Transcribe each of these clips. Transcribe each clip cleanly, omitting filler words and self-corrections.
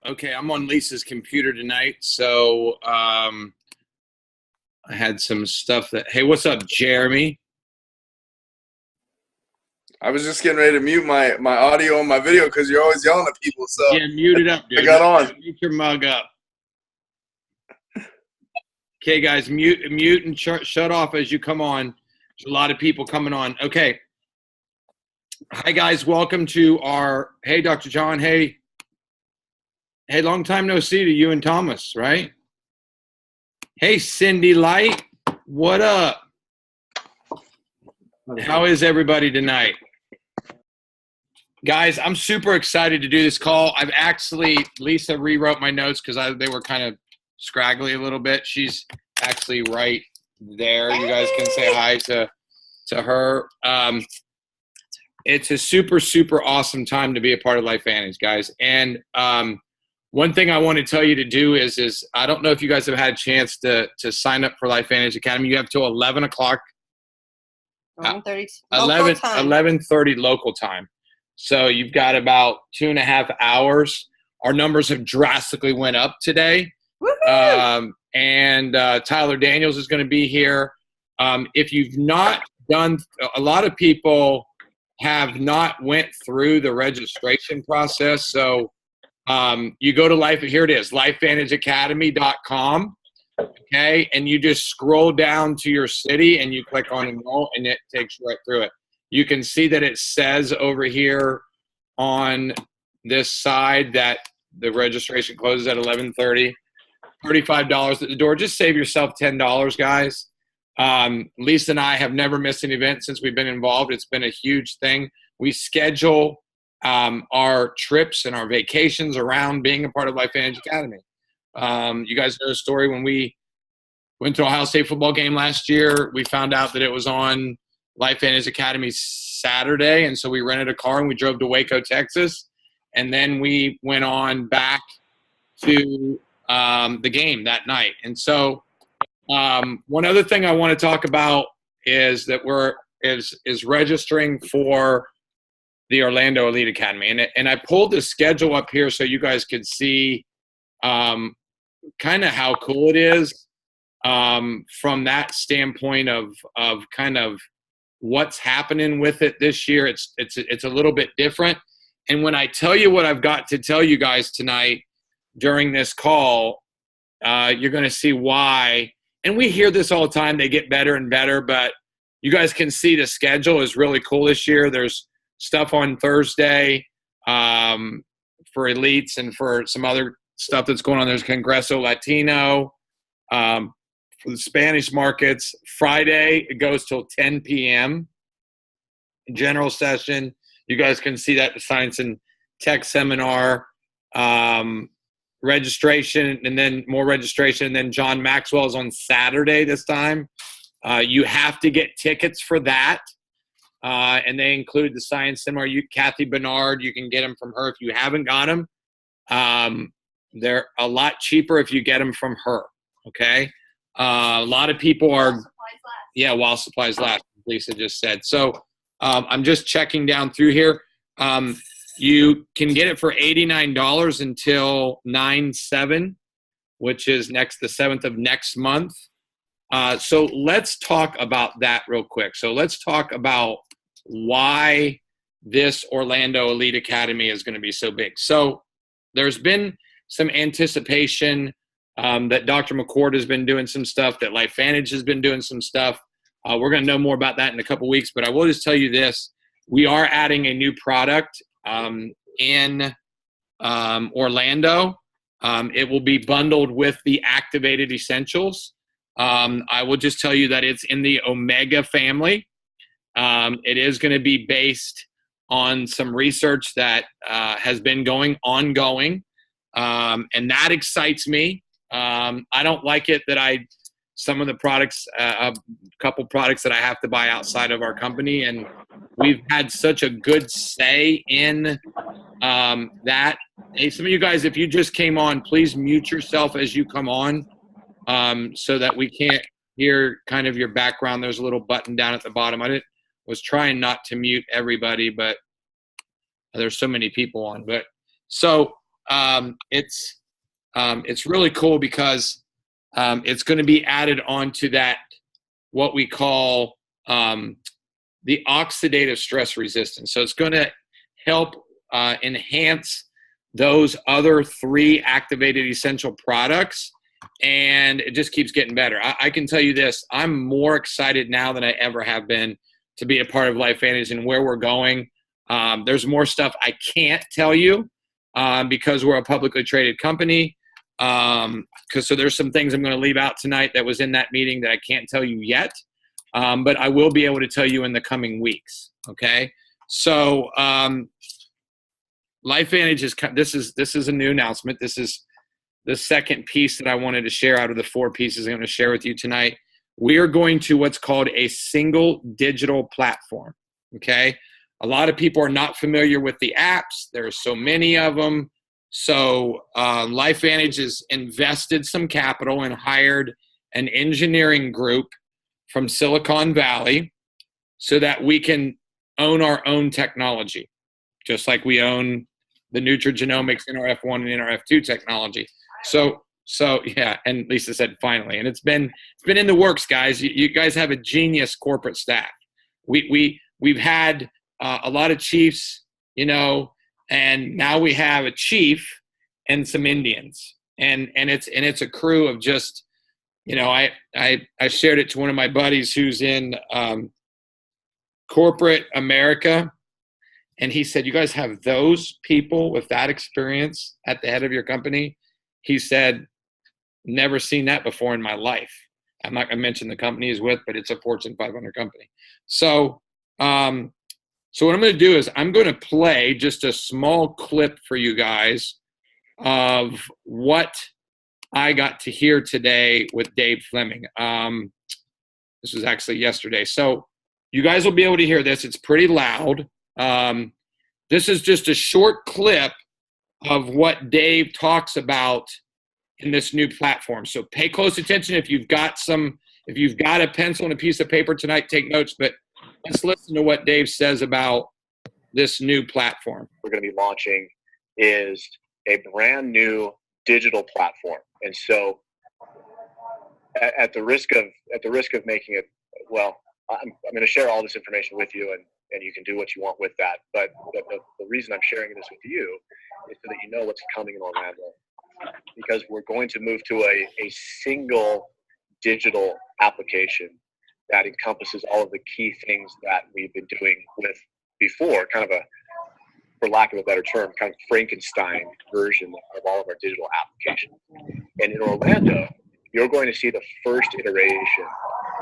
Okay, I'm on Lisa's computer tonight, so I had some stuff that. Hey, what's up, Jeremy? I was just getting ready to mute my audio and my video because you're always yelling at people. So Yeah, mute it up, I dude. got on. Mute your mug up. Okay, guys, mute, and shut off as you come on. There's a lot of people coming on. Okay. Hi, guys. Welcome to our. Hey, Dr. John. Hey, long time no see to you and Thomas, right? Hey, Cindy Light. What up? How is everybody tonight? Guys, I'm super excited to do this call. Lisa rewrote my notes because they were kind of scraggly a little bit. She's actually right there. You guys can say hi to her. It's a super, super awesome time to be a part of Life Vantage, guys. And one thing I want to tell you to do is I don't know if you guys have had a chance to sign up for Life Vantage Academy. You have till 11 o'clock. 11:30 local time. So you've got about 2.5 hours. Our numbers have drastically went up today. And Tyler Daniels is going to be here. If you've not done, a lot of people have not went through the registration process. So you go to here it is, lifevantageacademy.com. Okay, and you just scroll down to your city and you click on enroll, and it takes you right through it. You can see that it says over here on this side that the registration closes at 11:30. $35 at the door. Just save yourself $10, guys. Lisa and I have never missed an event since we've been involved. It's been a huge thing. We schedule our trips and our vacations around being a part of Life Vantage Academy. You guys know the story when we went to Ohio State football game last year. We found out that it was on Life Vantage Academy Saturday, and so we rented a car and we drove to Waco, Texas, and then we went on back to the game that night. And so one other thing I want to talk about is that is registering for the Orlando Elite Academy, and I pulled the schedule up here so you guys could see kind of how cool it is from that standpoint of kind of what's happening with it this year. It's a little bit different. And when I tell you what I've got to tell you guys tonight during this call, you're going to see why. And we hear this all the time. They get better and better, but you guys can see the schedule is really cool this year. There's stuff on Thursday for elites and for some other stuff that's going on. There's Congreso Latino for the Spanish markets. Friday, it goes till 10 p.m. General session. You guys can see that, the Science and Tech Seminar. Registration, and then more registration. And then John Maxwell is on Saturday this time. You have to get tickets for that. And they include the Science Seminar. Kathy Bernard, you can get them from her if you haven't got them. They're a lot cheaper if you get them from her. Okay. A lot of people are, while supplies last, Lisa just said. So I'm just checking down through here. You can get it for $89 until 9/7, which is the 7th of next month. So let's talk about that real quick. So let's talk about why this Orlando Elite Academy is going to be so big. So there's been some anticipation that Dr. McCord has been doing some stuff, that Life Vantage has been doing some stuff. We're going to know more about that in a couple weeks, but I will just tell you this. We are adding a new product in Orlando. It will be bundled with the Activated Essentials. I will just tell you that it's in the Omega family. It is going to be based on some research that has been ongoing, and that excites me. I don't like it that some of the products, a couple products that I have to buy outside of our company, and we've had such a good say in that. Hey, some of you guys, if you just came on, please mute yourself as you come on so that we can't hear kind of your background. There's a little button down at the bottom. Was trying not to mute everybody, but there's so many people on. But so it's really cool because it's going to be added onto that, what we call the oxidative stress resistance. So it's going to help enhance those other 3 activated essential products, and it just keeps getting better. I can tell you this, I'm more excited now than I ever have been to be a part of LifeVantage and where we're going. There's more stuff I can't tell you because we're a publicly traded company. So there's some things I'm going to leave out tonight that was in that meeting that I can't tell you yet. But I will be able to tell you in the coming weeks. Okay. So, LifeVantage this is a new announcement. This is the second piece that I wanted to share out of the 4 pieces I'm going to share with you tonight. We are going to what's called a single digital platform. Okay. A lot of people are not familiar with the apps. There are so many of them. So LifeVantage has invested some capital and hired an engineering group from Silicon Valley so that we can own our own technology, just like we own the nutrigenomics NRF1 and NRF2 technology. So yeah, and Lisa said finally, and it's been in the works, guys. You guys have a genius corporate staff. We've had a lot of chiefs, and now we have a chief and some Indians, and it's a crew of just, I shared it to one of my buddies who's in corporate America, and he said, "You guys have those people with that experience at the head of your company?" He said, "Never seen that before in my life." I'm not going to mention the company he's with, but it's a Fortune 500 company. So what I'm going to do is I'm going to play just a small clip for you guys of what I got to hear today with Dave Fleming. This was actually yesterday. So you guys will be able to hear this. It's pretty loud. This is just a short clip of what Dave talks about in this new platform. So pay close attention. If you've got a pencil and a piece of paper tonight, take notes, but let's listen to what Dave says about this new platform. We're going to be launching is a brand new digital platform. And so at the risk of making it, well, I'm going to share all this information with you, and you can do what you want with that. But the reason I'm sharing this with you is so that you know what's coming in Orlando, because we're going to move to a single digital application that encompasses all of the key things that we've been doing with before, kind of for lack of a better term, kind of Frankenstein version of all of our digital applications. And in Orlando, you're going to see the first iteration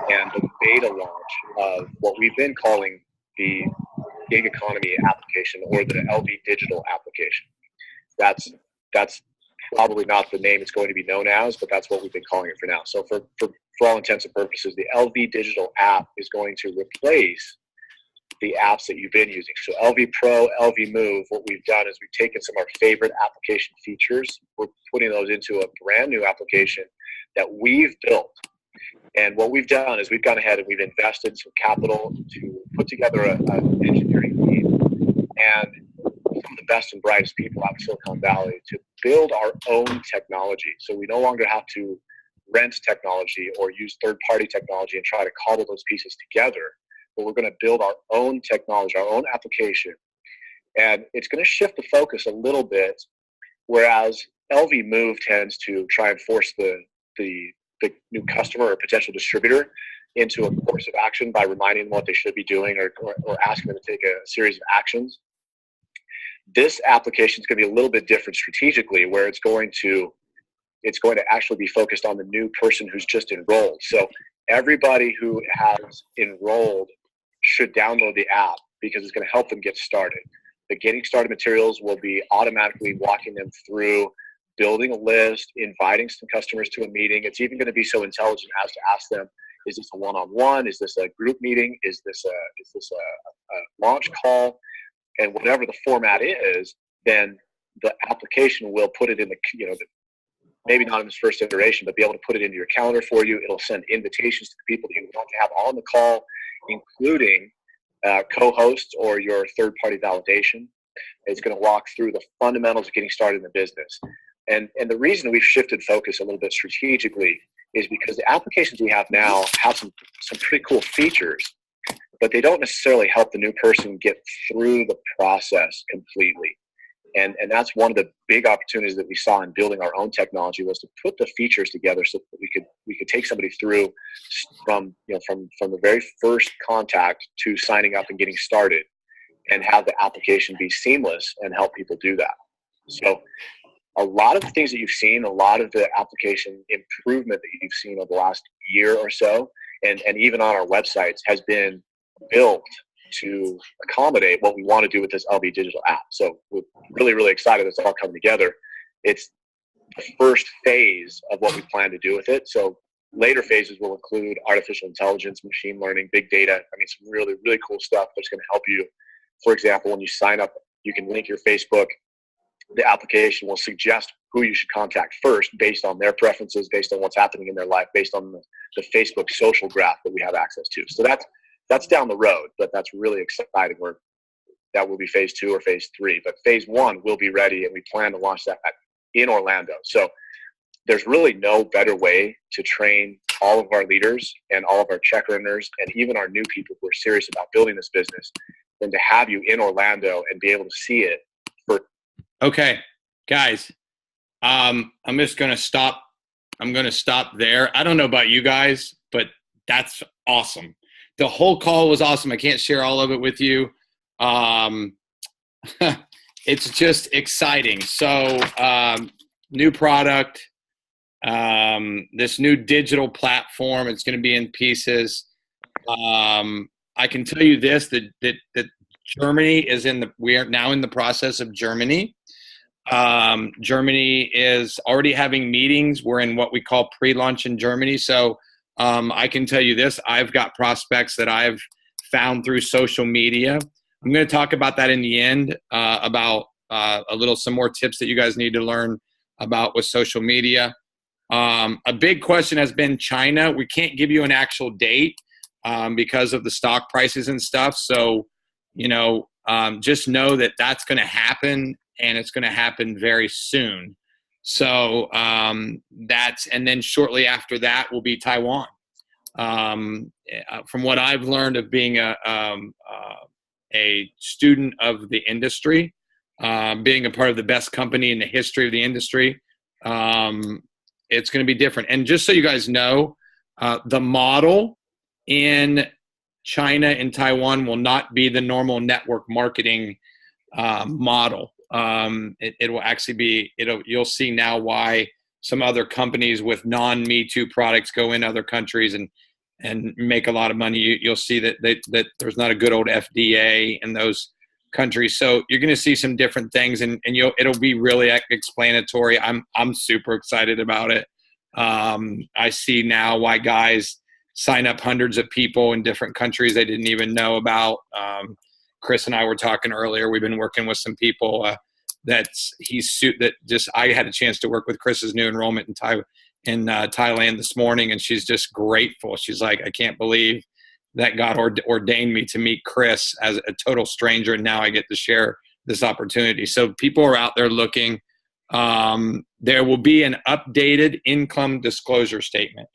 and the beta launch of what we've been calling the gig economy application, or the LV digital application. That's probably not the name it's going to be known as, but that's what we've been calling it for now. So for all intents and purposes, the LV digital app is going to replace the apps that you've been using. So LV Pro, LV Move, what we've done is we've taken some of our favorite application features. We're putting those into a brand new application that we've built. And what we've done is we've gone ahead and we've invested some capital to put together an engineering team and some of the best and brightest people out of Silicon Valley to build our own technology. So we no longer have to rent technology or use third-party technology and try to cobble those pieces together. But we're going to build our own technology, our own application. And it's going to shift the focus a little bit, whereas LV Move tends to try and force the new customer or potential distributor into a course of action by reminding them what they should be doing or asking them to take a series of actions. This application is going to be a little bit different strategically, where it's going to actually be focused on the new person who's just enrolled. So everybody who has enrolled should download the app because it's going to help them get started. The getting started materials will be automatically walking them through building a list, inviting some customers to a meeting. It's even going to be so intelligent as to ask them, is this a one-on-one? Is this a group meeting? Is this a launch call? And whatever the format is, then the application will put it in maybe not in this first iteration, but be able to put it into your calendar for you. It'll send invitations to the people that you want to have on the call, including co-hosts or your third-party validation. It's going to walk through the fundamentals of getting started in the business. And the reason we've shifted focus a little bit strategically is because the applications we have now have some pretty cool features, but they don't necessarily help the new person get through the process completely. And that's one of the big opportunities that we saw in building our own technology, was to put the features together so that we could take somebody through from the very first contact to signing up and getting started, and have the application be seamless and help people do that. So a lot of the things that you've seen, a lot of the application improvement that you've seen over the last year or so, and even on our websites, has been built to accommodate what we want to do with this LB Digital app. So we're really, really excited it's all coming together. It's the first phase of what we plan to do with it. So later phases will include artificial intelligence, machine learning, big data. I mean, some really, really cool stuff that's going to help you. For example, when you sign up, you can link your Facebook. The application will suggest who you should contact first based on their preferences, based on what's happening in their life, based on the Facebook social graph that we have access to. So that's down the road, but that's really exciting. That will be phase 2 or phase 3. But phase 1 will be ready, and we plan to launch that in Orlando. So there's really no better way to train all of our leaders and all of our check earners and even our new people who are serious about building this business than to have you in Orlando and be able to see it. Okay, guys, I'm just going to stop. I'm going to stop there. I don't know about you guys, but that's awesome. The whole call was awesome. I can't share all of it with you. It's just exciting. So new product, this new digital platform, it's going to be in pieces. I can tell you this, that Germany is we are now in the process of Germany. Germany is already having meetings. We're in what we call pre-launch in Germany. So I can tell you this, I've got prospects that I've found through social media. I'm going to talk about that in the end, about some more tips that you guys need to learn about with social media. A big question has been China. We can't give you an actual date because of the stock prices and stuff. So, just know that that's going to happen, and it's going to happen very soon. So and then shortly after that will be Taiwan. From what I've learned of being a student of the industry, being a part of the best company in the history of the industry, it's going to be different. And just so you guys know, the model in China and Taiwan will not be the normal network marketing model. It will actually be, you'll see now why some other companies with non-Me Too products go in other countries and make a lot of money. You'll see that there's not a good old FDA in those countries. So you're going to see some different things, and it'll be really explanatory. I'm super excited about it. I see now why guys sign up hundreds of people in different countries they didn't even know about. Chris and I were talking earlier. We've been working with some people I had a chance to work with Chris's new enrollment in Thailand this morning, and she's just grateful. She's like, I can't believe that God ordained me to meet Chris as a total stranger, and now I get to share this opportunity. So people are out there looking. There will be an updated income disclosure statement.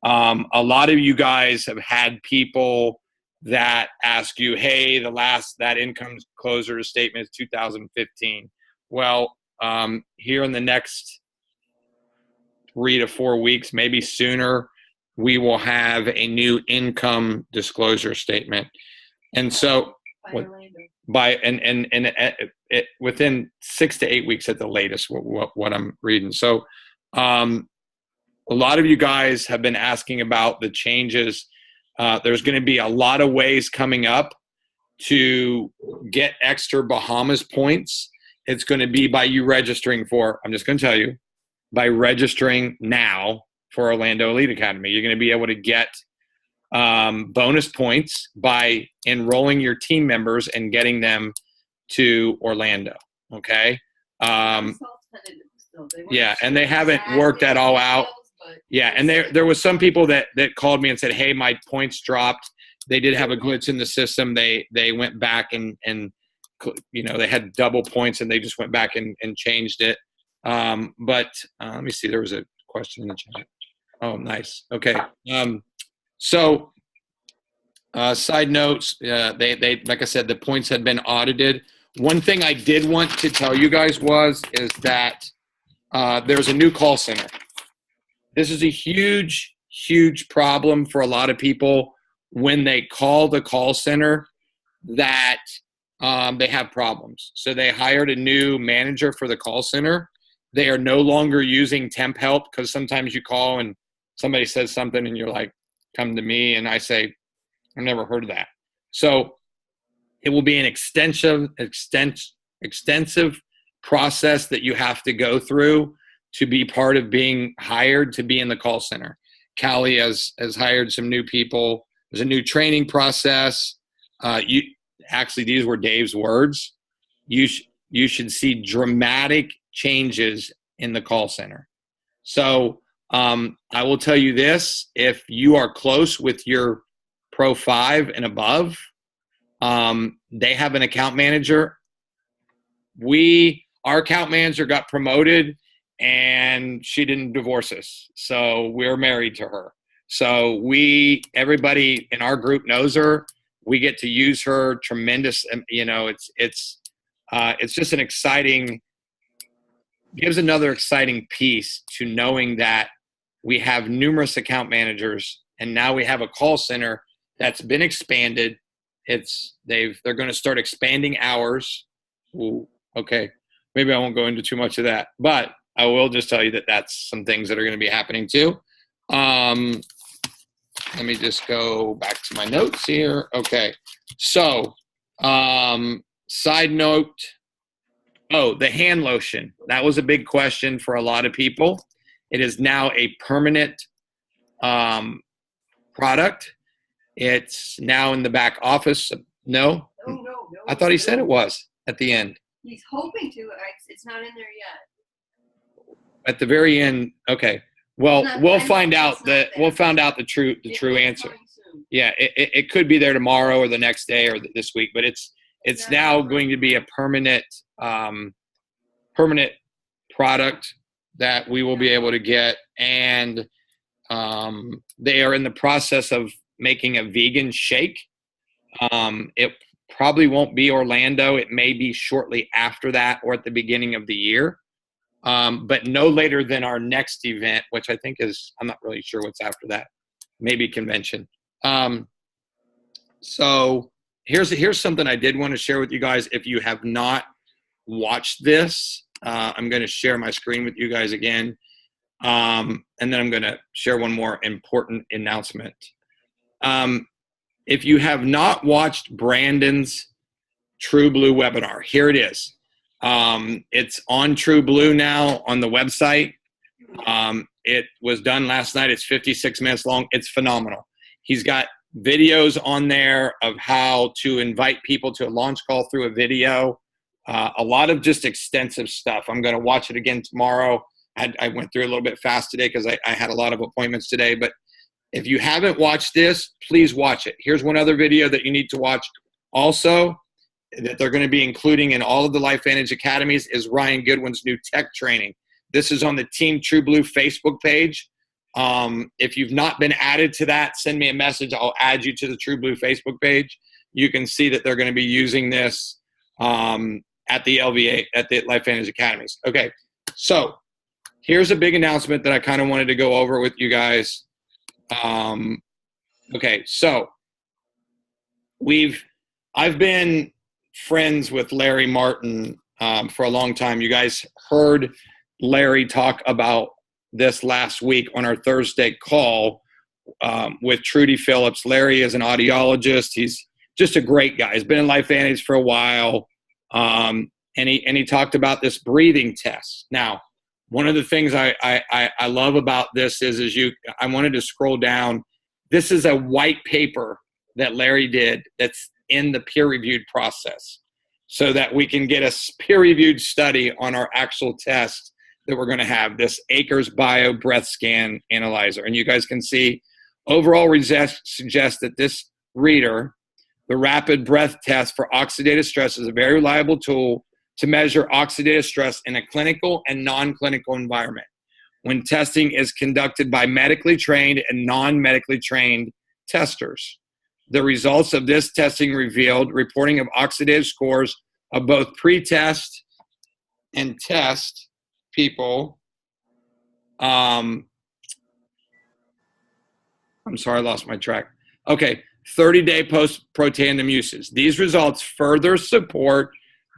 A lot of you guys have had people that ask you, hey, that income disclosure statement is 2015. Well, here in the next 3 to 4 weeks, maybe sooner, we will have a new income disclosure statement. And so within 6 to 8 weeks at the latest, what I'm reading. So a lot of you guys have been asking about the changes. There's going to be a lot of ways coming up to get extra Bahamas points. It's going to be by you registering I'm just going to tell you, by registering now for Orlando Elite Academy. You're going to be able to get bonus points by enrolling your team members and getting them to Orlando. Okay. Yeah. And they haven't worked that all out. Yeah. And there was some people that called me and said, hey, my points dropped. They did have a glitch in the system. They went back and they had double points and they just went back and changed it. But let me see, there was a question in the chat. Oh, nice. Okay. So side notes, they like I said, the points had been audited. One thing I did want to tell you guys is that there's a new call center. This is a huge, huge problem for a lot of people when they call the call center that they have problems. So they hired a new manager for the call center. They are no longer using temp help, because sometimes you call and somebody says something and you're like, come to me, and I say, I've never heard of that. So it will be an extensive process that you have to go through to be part of being hired to be in the call center. Callie has hired some new people. There's a new training process. Actually, these were Dave's words. You should see dramatic changes in the call center. So I will tell you this: if you are close with your Pro 5 and above, they have an account manager. Our account manager got promoted and she didn't divorce us, so we're married to her. So everybody in our group knows her. We get to use her tremendous. It's just an exciting, gives another exciting piece to knowing that we have numerous account managers, and now we have a call center that's been expanded. They're going to start expanding hours. Ooh, okay, maybe I won't go into too much of that, but I will just tell you that that's some things that are going to be happening too. Let me just go back to my notes here. Okay, so side note. Oh, the hand lotion. That was a big question for a lot of people. It is now a permanent product. It's now in the back office. No? No. I thought he said it was at the end. He's hoping to. It's not in there yet. At the very end. Okay. Well, we'll find out the true answer. Yeah, it could be there tomorrow or the next day or this week, but it's now going to be a permanent product that we will be able to get, and they are in the process of making a vegan shake. It probably won't be Orlando. It may be shortly after that or at the beginning of the year, but no later than our next event, which I think is, I'm not really sure what's after that, maybe convention. So here's something I did want to share with you guys. If you have not watched this, I'm going to share my screen with you guys again. And then I'm going to share one more important announcement. If you have not watched Brandon's True Blue webinar, here it is. It's on True Blue now on the website. It was done last night. It's 56 minutes long. It's phenomenal. He's got videos on there of how to invite people to a launch call through a video. A lot of just extensive stuff. I'm going to watch it again tomorrow. I went through a little bit fast today because I had a lot of appointments today. But if you haven't watched this, please watch it. Here's one other video that you need to watch also that they're going to be including in all of the Life Vantage Academies is Ryan Goodwin's new tech training. This is on the Team True Blue Facebook page. If you've not been added to that, send me a message. I'll add you to the True Blue Facebook page. You can see that they're going to be using this at the LVA, at the Life Vantage Academies. Okay, so here's a big announcement that I kind of wanted to go over with you guys. Okay, so I've been friends with Larry Martin for a long time. You guys heard Larry talk about this last week on our Thursday call with Trudy Phillips. Larry is an audiologist. He's just a great guy. He's been in Life Vantage for a while. And he talked about this breathing test. Now, one of the things I love about this is I wanted to scroll down. This is a white paper that Larry did that's in the peer-reviewed process so that we can get a peer-reviewed study on our actual test that we're going to have, this Acres Bio Breath Scan Analyzer. And you guys can see overall results suggest that this reader The rapid breath test for oxidative stress is a very reliable tool to measure oxidative stress in a clinical and non-clinical environment when testing is conducted by medically trained and non-medically trained testers. The results of this testing revealed reporting of oxidative scores of both pre-test and test people. I'm sorry, I lost my track. Okay, 30-day post-Protandim uses. These results further support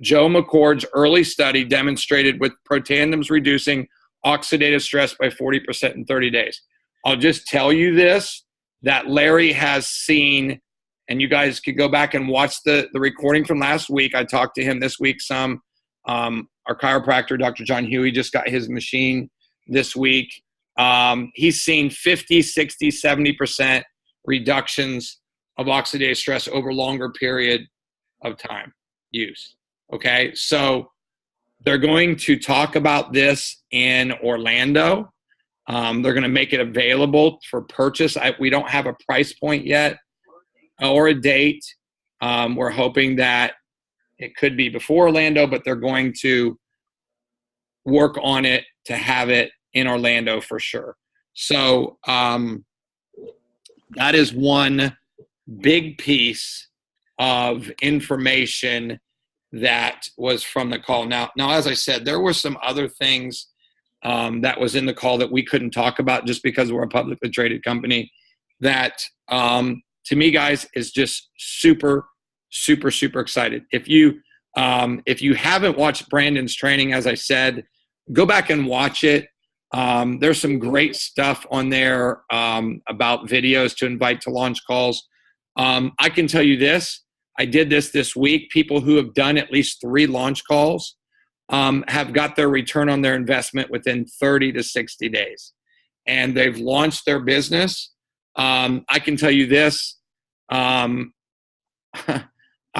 Joe McCord's early study demonstrated with Protandims reducing oxidative stress by 40% in 30 days. I'll just tell you this, that Larry has seen, and you guys could go back and watch the recording from last week. I talked to him this week some. Our chiropractor, Dr. John Huey, just got his machine this week. He's seen 50, 60, 70% reductions of oxidative stress over longer period of time use. Okay, so they're going to talk about this in Orlando. They're going to make it available for purchase. We don't have a price point yet or a date. We're hoping that it could be before Orlando, but they're going to work on it to have it in Orlando for sure. So that is one big piece of information that was from the call. Now, as I said, there were some other things that was in the call that we couldn't talk about just because we're a publicly traded company that, to me, guys, is just super, super, super excited. If you haven't watched Brandon's training, as I said, go back and watch it. There's some great stuff on there about videos to invite to launch calls. I can tell you this. I did this week. People who have done at least 3 launch calls have got their return on their investment within 30 to 60 days. And they've launched their business. I can tell you this. I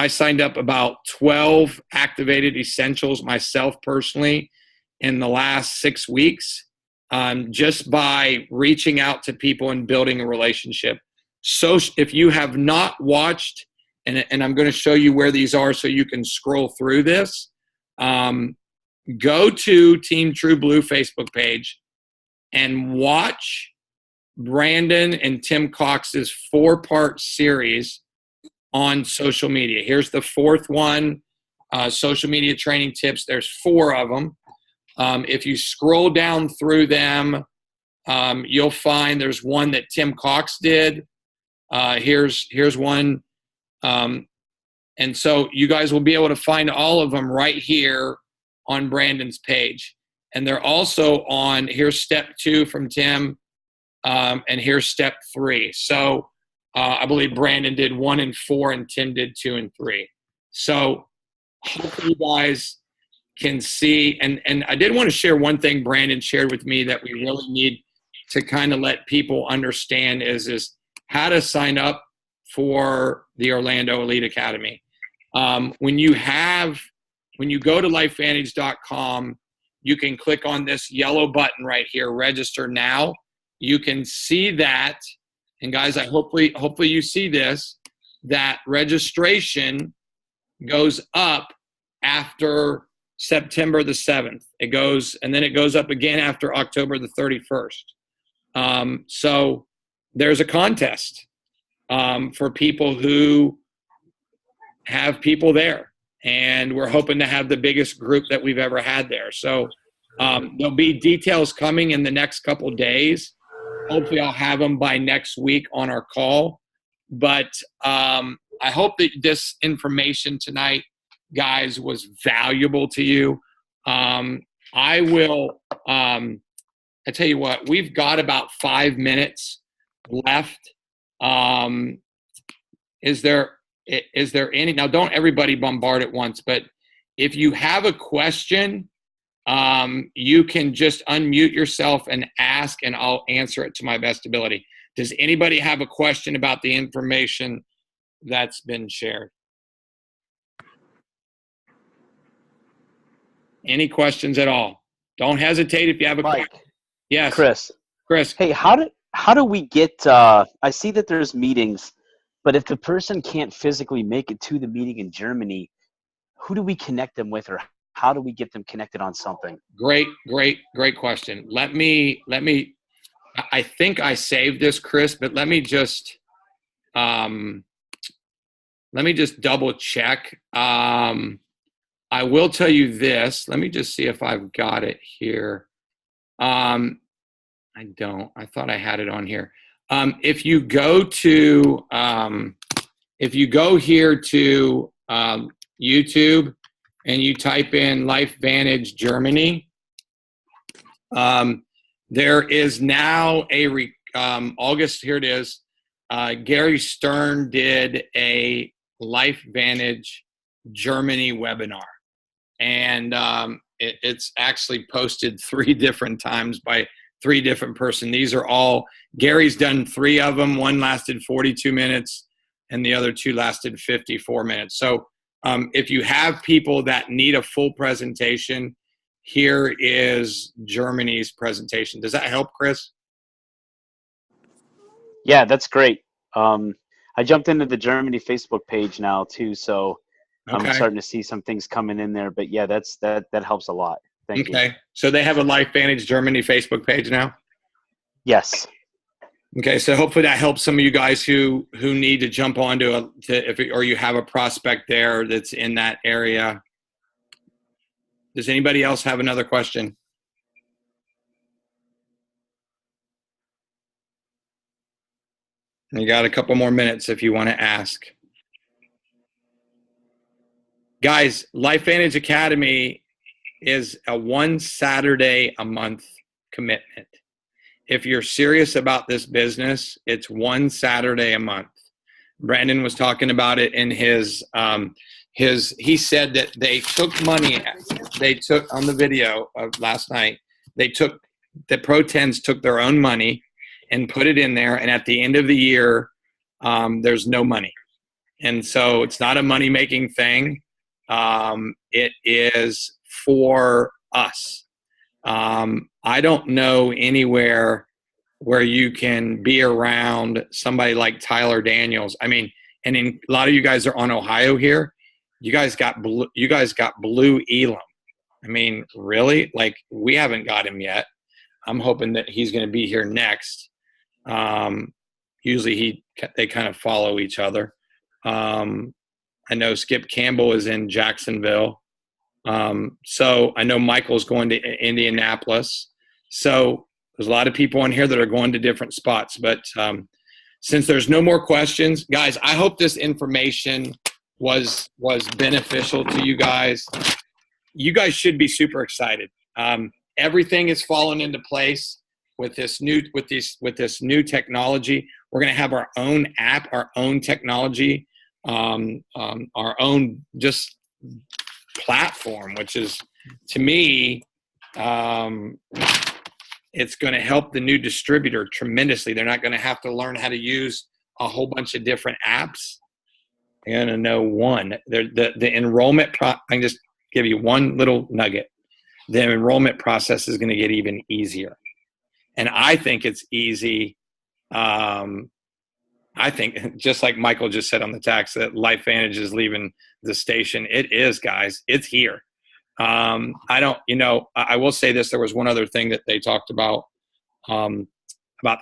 signed up about 12 activated essentials myself personally in the last 6 weeks just by reaching out to people and building a relationship. So if you have not watched, and I'm going to show you where these are so you can scroll through this, go to Team True Blue Facebook page and watch Brandon and Tim Cox's 4-part series on social media. Here's the 4th one, social media training tips. There's 4 of them. If you scroll down through them, you'll find there's one that Tim Cox did. Here's one. And so you guys will be able to find all of them right here on Brandon's page. And they're also on, here's step 2 from Tim, and here's step 3. So I believe Brandon did 1 and 4 and Tim did 2 and 3. So hopefully you guys can see, and I did want to share one thing Brandon shared with me that we really need to kind of let people understand is how to sign up for the Orlando Elite Academy. When you go to lifevantage.com, you can click on this yellow button right here, register now. You can see that, and guys, hopefully you see this, that registration goes up after September the 7th. It goes up again after October the 31st. So there's a contest for people who have people there. And we're hoping to have the biggest group that we've ever had there. So there'll be details coming in the next couple days. Hopefully I'll have them by next week on our call. But I hope that this information tonight, guys, was valuable to you. I tell you what, we've got about 5 minutes left. Is there any, now don't everybody bombard at once, but if you have a question, you can just unmute yourself and ask, and I'll answer it to my best ability. Does anybody have a question about the information that's been shared? Any questions at all? Don't hesitate if you have a question. Yes. Chris. Hey, how do we get, I see that there's meetings, But if the person can't physically make it to the meeting in Germany, who do we connect them with, or how do we get them connected on something? Great question. I think I saved this, Chris, but let me just double check. I will tell you this. Let me just see if I've got it here. I don't. I thought I had it on here. If you go here to YouTube and you type in Life Vantage Germany, there is now August, here it is. Gary Stern did a Life Vantage Germany webinar, and it's actually posted 3 different times by 3 different persons. These are all, Gary's done 3 of them. One lasted 42 minutes and the other 2 lasted 54 minutes. So if you have people that need a full presentation, here is Germany's presentation. Does that help, Chris? Yeah, that's great. I jumped into the Germany Facebook page now too, so I'm starting to see some things coming in there. But yeah, that helps a lot. Thank you. Okay, so they have a Life Vantage Germany Facebook page now? Yes. Okay, so hopefully that helps some of you guys who need to jump onto or you have a prospect there that's in that area. Does anybody else have another question? You got a couple more minutes if you want to ask. Guys, Life Vantage Academy is a 1 Saturday a month commitment. If you're serious about this business, it's 1 Saturday a month. Brandon was talking about it in his he said that they took money, they took on the video of last night, the Pro 10s took their own money and put it in there, and at the end of the year, there's no money. And so it's not a money-making thing. It is for us. I don't know anywhere where you can be around somebody like Tyler Daniels. I mean, and a lot of you guys are on Ohio here. You guys got Blue Elam. I mean, really? Like, we haven't got him yet. I'm hoping that he's going to be here next. Usually they kind of follow each other. I know Skip Campbell is in Jacksonville. So I know Michael's going to Indianapolis. So there's a lot of people on here that are going to different spots. But since there's no more questions, guys, I hope this information was beneficial to you guys. You guys should be super excited. Everything is falling into place with this new technology. We're going to have our own app, our own technology, our own just platform, which is, to me, it's going to help the new distributor tremendously. They're not going to have to learn how to use a whole bunch of different apps. They're going to know one. The enrollment I can just give you one little nugget. The enrollment process is going to get even easier. And I think it's easy. I think, just like Michael just said on the tax, that Life Vantage is leaving the station. It is, guys. It's here. I will say this. There was one other thing that they talked about the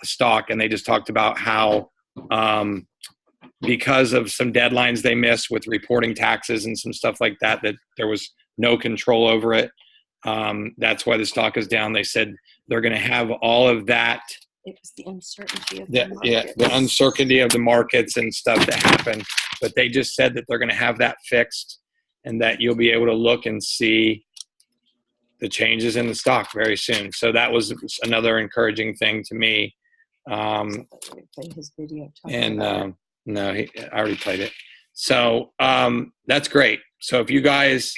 stock, and they just talked about how because of some deadlines they missed with reporting taxes and some stuff like that, that there was no control over it. That's why the stock is down. They said they're going to have all of that. It was the uncertainty of the markets. Yeah, the uncertainty of the markets and stuff that happened. But they just said that they're going to have that fixed, and that you'll be able to look and see the changes in the stock very soon. So that was another encouraging thing to me. Play his video. No, I already played it. So that's great. So if you guys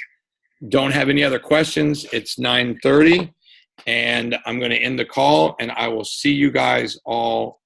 don't have any other questions, it's 9:30. And I'm going to end the call, and I will see you guys all